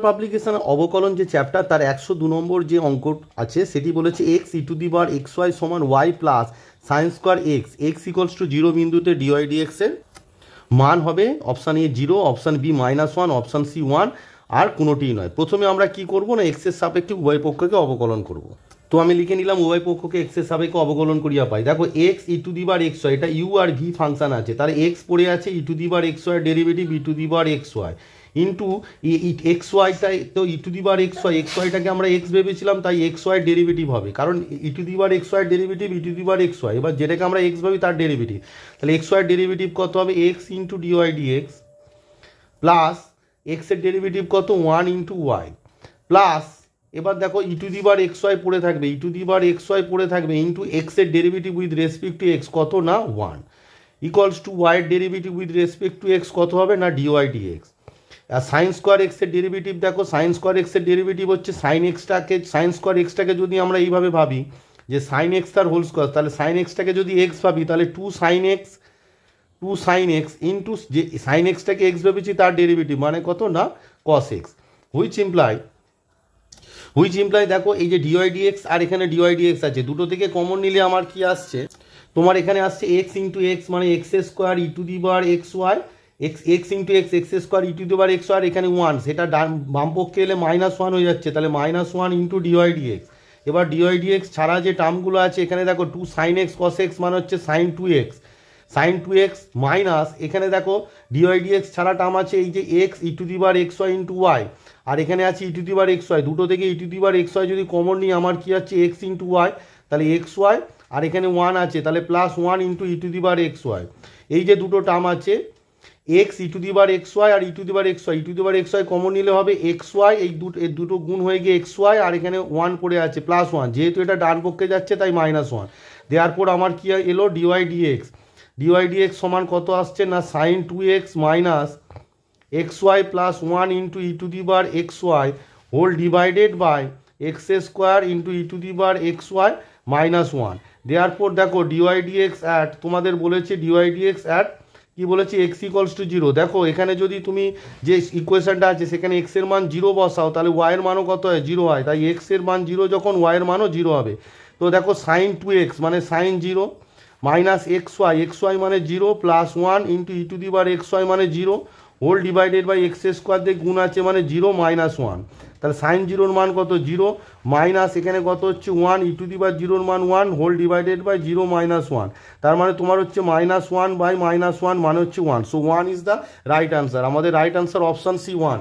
Publication অবকলন যে chapter তার 102 নম্বর যে অঙ্ক আছে সেটি বলেছে x e to the power x y সমান y plus sine square x x equals to 0 বিন্দুতে ডিওয়াই ডিএক্স এর মান হবে option A 0, option B -1, option C 1, আর কোনোটিই নয়। প্রথমে আমরা কি করব না এক্সের সাপেক্ষে উভয় পক্ষকে অবকলন করব। তো আমি লিখে নিলাম উভয় পক্ষকে এক্সের সাপেক্ষে অবকলন করিয়া পাই। দেখো x e to the power x y, এটা ইউ আর ভি ফাংশন আছে, তার এক্স পড়ে আছে e to the power x y derivative e to the power x y into x ওয়াইটাই তো e to the power x ওয়াইটাকে আমরা x ভেবেছিলাম, তাই এক্স ওয়াই ডেরিভেটিভ হবে, কারণ e to the power x y derivative e to the power x y, এবার যেটাকে আমরা এক্স ভাবি তার ডেরিভেটিভ, তাহলে এক্স ওয়াই ডেরিভেটিভ কত হবে x into dy dx plus এক্সের ডেরিভেটিভ কত 1 ইন্টু ওয়াই প্লাস এবার দেখো e to the power x y পড়ে থাকবে, e to the power x y পড়ে থাকবে ইন্টু এক্সের derivative with respect to x কত না 1 ইকুয়ালস টু ওয়াইয়ের derivative with respect to x কত হবে না ডিওয়াই ডিএক্স। আর সাইন স্কোয়ার এক্সের ডেরিভেটিভ দেখো, সাইন স্কোয়ার এক্সের ডেরিভেটিভ হচ্ছে সাইন স্কোয়ার এক্সটাকে যদি আমরা এইভাবে ভাবি যে সাইন এক্স তার হোল স্কোয়ার, তাহলে সাইন এক্সটাকে যদি এক্স ভাবি তাহলে টু সাইন এক্স ইন্টু যে সাইন এক্সটাকে এক্স ভেবেছি তার ডেরিভেটিভ মানে কত না কস এক্স, হুইচ ইমপ্লাই দেখো এই যে ডিওয়াই ডিএক্স আর এখানে ডিওয়াই ডিএক্স আছে, দুটো থেকে কমন নিলে আমার কি আসছে, তোমার এখানে আসছে এক্স ইন্টু এক্স মানে X square E to the power x Y X into X square E to the power x Y, এখানে 1, সেটা বাম পক্ষে এলে -1 হয়ে যাচ্ছে, তাহলে -1 ইন্টু ডিওয়াই ডিএক্স। এবার ডিওয়াই ডিএক্স ছাড়া যে টার্মগুলো আছে এখানে দেখো 2 সাইন এক্স কস এক্স মানে হচ্ছে সাইন টু এক্স মাইনাস এখানে দেখো ডিওয়াই ডিএক্স ছাড়া টার্ম আছে এই যে x e to the power x y into y, আর এখানে আছে e to the power x y, দুটো থেকে e to the power x y যদি কমন নিই আমার কি আছে এক্স ইন্টু ওয়াই, তাহলে এক্স ওয়াই আর এখানে 1 আছে তাহলে +1 into E to the power x y. এই যে দুটো টার্ম আছে x e to the power x y আর e to the power x Y, E to the power x Y common নিলে হবে এক্স ওয়াই, এই দুটো গুণ হয়ে গিয়ে এক্স ওয়াই আর এখানে 1 পড়ে আছে +1, যেহেতু এটা ডান পক্ষে যাচ্ছে তাই -1, দেওয়ার আমার কি এলো ডিওয়াই ডিএক্স সমান কত আসছে না sine 2x minus X Y plus 1 into E to the power x Y whole divided by X square into E to the power x Y -1। দেওয়ার দেখো ডিওয়াই ডিএক্স অ্যাট তোমাদের বলেছে ডিওয়াই ডিএক্স অ্যাট কি বলেছে x equals to 0। দেখো এখানে যদি তুমি যে ইকুয়েশনটা আছে সেখানে এক্স এর মান 0 বসাও তাহলে ওয়াই এর মানও কত হয় 0 হয়, তাই এক্স এর মান 0 যখন ওয়াই এর মানও 0 হবে। তো দেখো সাইন 2x মানে সাইন 0 মাইনাস এক্স ওয়াই মানে 0 +1 into E to the power x Y মানে 0 whole divided by X square দিয়ে গুণ আছে মানে 0 -1, তাহলে সাইন 0 মান কত 0 মাইনাস এখানে কত হচ্ছে 1 ই টু দি পাওয়ার 0 মান 1 হোল ডিভাইডেড বাই 0 -1, তার মানে তোমার হচ্ছে -1 বাই -1 মানে হচ্ছে 1, so 1 is the right answer. আমাদের রাইট আনসার অপশান সি 1।